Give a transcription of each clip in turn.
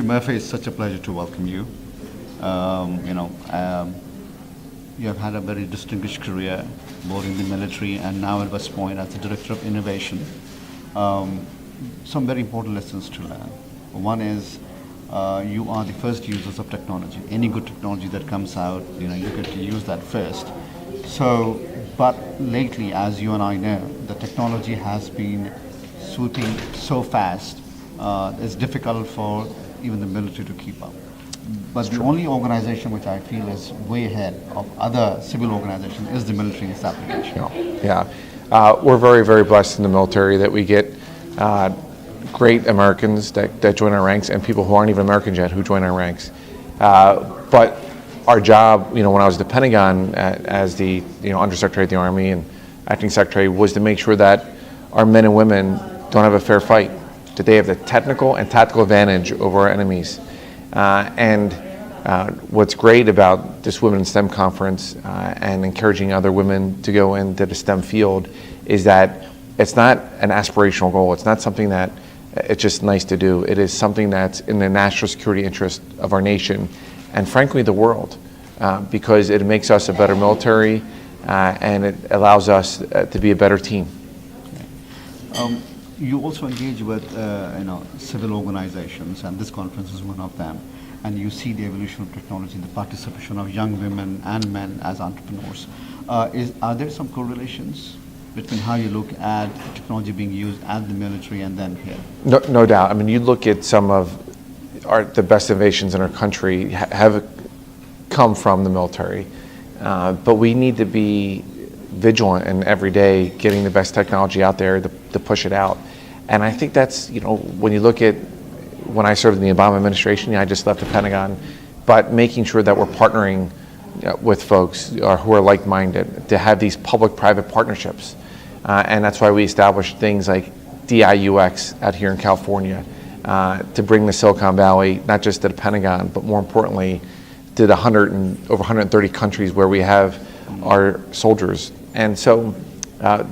Murphy, it's such a pleasure to welcome you. You know, you have had a very distinguished career, both in the military and now at West Point as the Director of Innovation. Some very important lessons to learn. One is you are the first users of technology. Any good technology that comes out, you know, you get to use that first. So, but lately, as you and I know, the technology has been swooping so fast, it's difficult for even the military to keep up. But the only organization which I feel is way ahead of other civil organizations is the military in this application. We're very, very blessed in the military that we get great Americans that join our ranks and people who aren't even Americans yet who join our ranks. But our job, you know, when I was at the Pentagon as the Undersecretary of the Army and Acting Secretary, was to make sure that our men and women don't have a fair fight, that they have the technical and tactical advantage over our enemies. What's great about this Women in STEM conference and encouraging other women to go into the STEM field is that it's not an aspirational goal. It's not something that it's just nice to do. It is something that's in the national security interest of our nation and frankly the world, because it makes us a better military and it allows us to be a better team. You also engage with civil organizations, and this conference is one of them, and you see the evolution of technology, the participation of young women and men as entrepreneurs. Are there some correlations between how you look at technology being used at the military and then here? No doubt. I mean, you look at some of the best innovations in our country have come from the military, but we need to be vigilant and every day getting the best technology out there to push it out. And I think that's, when you look at when I served in the Obama administration, I just left the Pentagon, but making sure that we're partnering with folks who are like-minded to have these public-private partnerships. And that's why we established things like DIUX out here in California to bring the Silicon Valley, not just to the Pentagon, but more importantly, to the over 130 countries where we have our soldiers. And so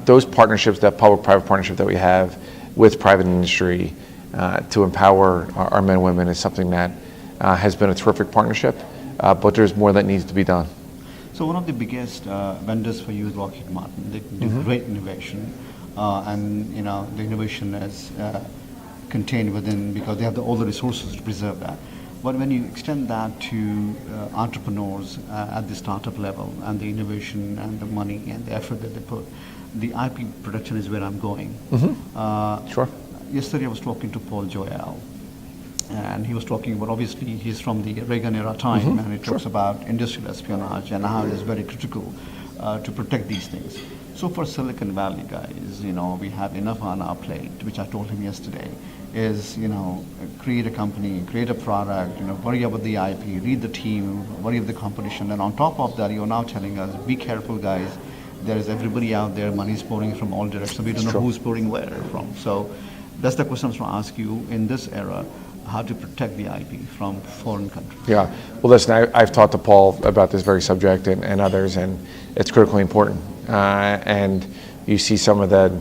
those partnerships, that public-private partnership that we have with private industry to empower our men and women is something that has been a terrific partnership, but there's more that needs to be done. So one of the biggest vendors for you is Lockheed Martin. They do great innovation, and the innovation is contained within, because they have all the resources to preserve that. But when you extend that to entrepreneurs at the startup level, and the innovation and the money and the effort that they put, the IP production is where I'm going. Sure. Yesterday I was talking to Paul Joyal, and he was talking about, obviously he's from the Reagan era time, and he talks about industrial espionage and how it is very critical to protect these things. So for Silicon Valley guys, we have enough on our plate, which I told him yesterday, is, create a company, create a product, worry about the IP, read the team, worry about the competition, and on top of that, you're now telling us, be careful guys, there is everybody out there, money's pouring from all directions, we don't know who's pouring where from. So that's the question I was going to ask you in this era, how to protect the IP from foreign countries. Yeah, well listen, I've talked to Paul about this very subject and others, and it's critically important. And you see some of the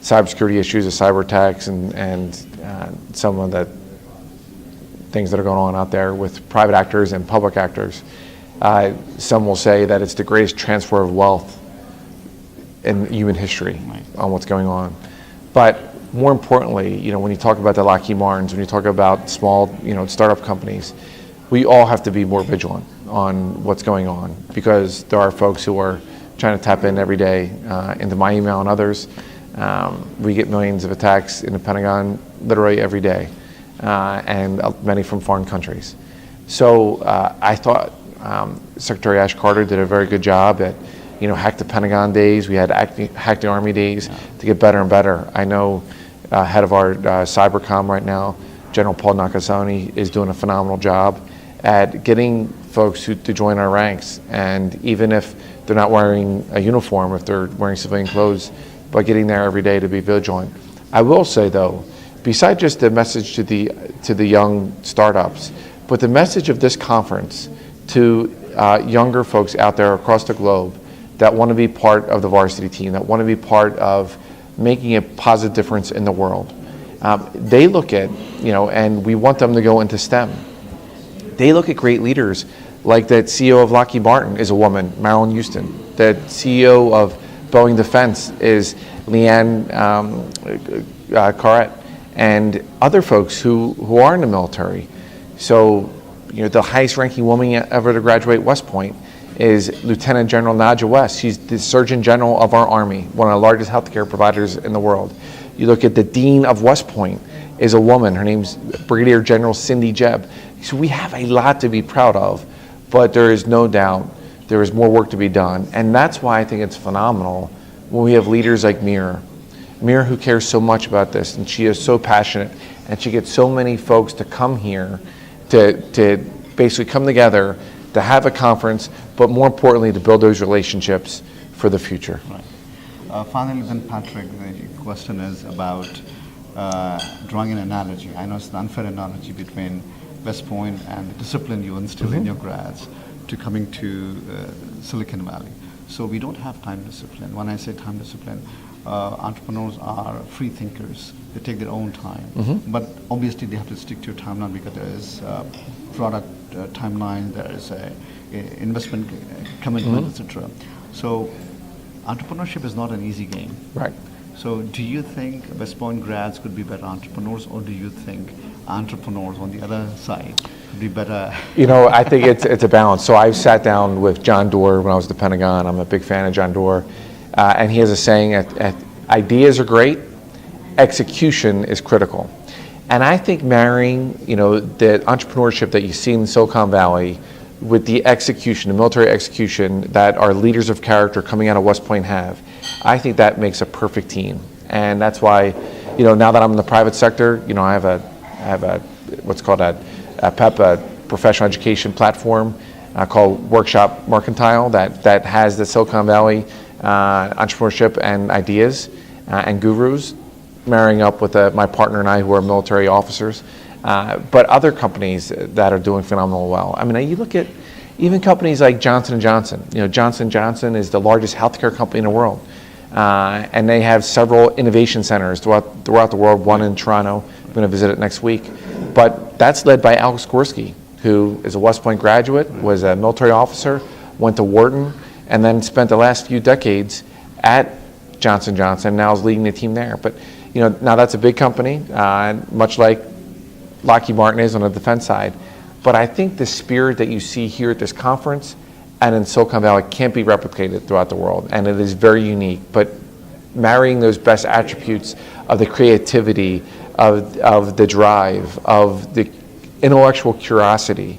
cybersecurity issues, the cyber attacks, and some of the things that are going on out there with private actors and public actors. Some will say that it's the greatest transfer of wealth in human history on what's going on. But more importantly, when you talk about the Lockheed Martins, when you talk about small, startup companies, we all have to be more vigilant on what's going on, because there are folks who are trying to tap in every day into my email and others. We get millions of attacks in the Pentagon literally every day, and many from foreign countries. So I thought Secretary Ash Carter did a very good job at Hack the Pentagon days. We had Hack the Army days to get better and better. I know head of our cybercom right now, General Paul Nakasone, is doing a phenomenal job at getting folks to join our ranks. And even if they're not wearing a uniform, if they're wearing civilian clothes, but getting there every day to be vigilant. I will say though, besides just the message to the young startups, but the message of this conference to younger folks out there across the globe that want to be part of the varsity team, that want to be part of making a positive difference in the world, They look at, and we want them to go into STEM. They look at great leaders, like the CEO of Lockheed Martin is a woman, Marilyn Houston. The CEO of Boeing Defense is Leanne Carrette, and other folks who are in the military. So, the highest ranking woman ever to graduate West Point is Lieutenant General Nadja West. She's the Surgeon General of our Army, one of the largest healthcare providers in the world. You look at the Dean of West Point is a woman. Her name's Brigadier General Cindy Jebb. So we have a lot to be proud of, but there is no doubt there is more work to be done. And that's why I think it's phenomenal when we have leaders like Mira, who cares so much about this, and she is so passionate, and she gets so many folks to come here to basically come together to have a conference, but more importantly, to build those relationships for the future. Right. Finally, then, Patrick, the question is about drawing an analogy. I know it's an unfair analogy between West Point and the discipline you instill in your grads to coming to Silicon Valley. So we don't have time discipline. When I say time discipline, entrepreneurs are free thinkers. They take their own time. But obviously they have to stick to your timeline because there is product timeline, there is a investment commitment, etc. So entrepreneurship is not an easy game. Right. So do you think West Point grads could be better entrepreneurs, or do you think entrepreneurs on the other side could be better? I think it's a balance. So I sat down with John Doerr when I was at the Pentagon. I'm a big fan of John Doerr. And he has a saying, ideas are great, execution is critical. And I think marrying, the entrepreneurship that you see in Silicon Valley with the execution, the military execution that our leaders of character coming out of West Point have, I think that makes a perfect team. And that's why, now that I'm in the private sector, I have a what's called a PEP, a professional education platform called Workshop Mercantile that has the Silicon Valley entrepreneurship and ideas and gurus marrying up with my partner and I, who are military officers, but other companies that are doing phenomenal well. I mean, you look at even companies like Johnson & Johnson. Johnson & Johnson is the largest healthcare company in the world, and they have several innovation centers throughout the world, one in Toronto. I'm going to visit it next week. But that's led by Alex Gorski, who is a West Point graduate, was a military officer, went to Wharton, and then spent the last few decades at Johnson & Johnson, now is leading the team there. But now that's a big company, much like Lockheed Martin is on the defense side. But I think the spirit that you see here at this conference and in Silicon Valley can't be replicated throughout the world, and it is very unique. But marrying those best attributes of the creativity, of the drive, of the intellectual curiosity,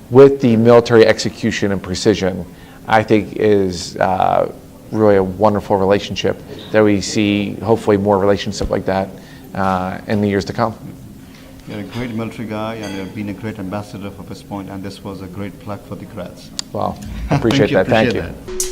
with the military execution and precision, I think is really a wonderful relationship that we see, hopefully more relationship like that in the years to come. You're a great military guy, and you've been a great ambassador for West Point, and this was a great plug for the grads. Well, I appreciate that. Thank you. That.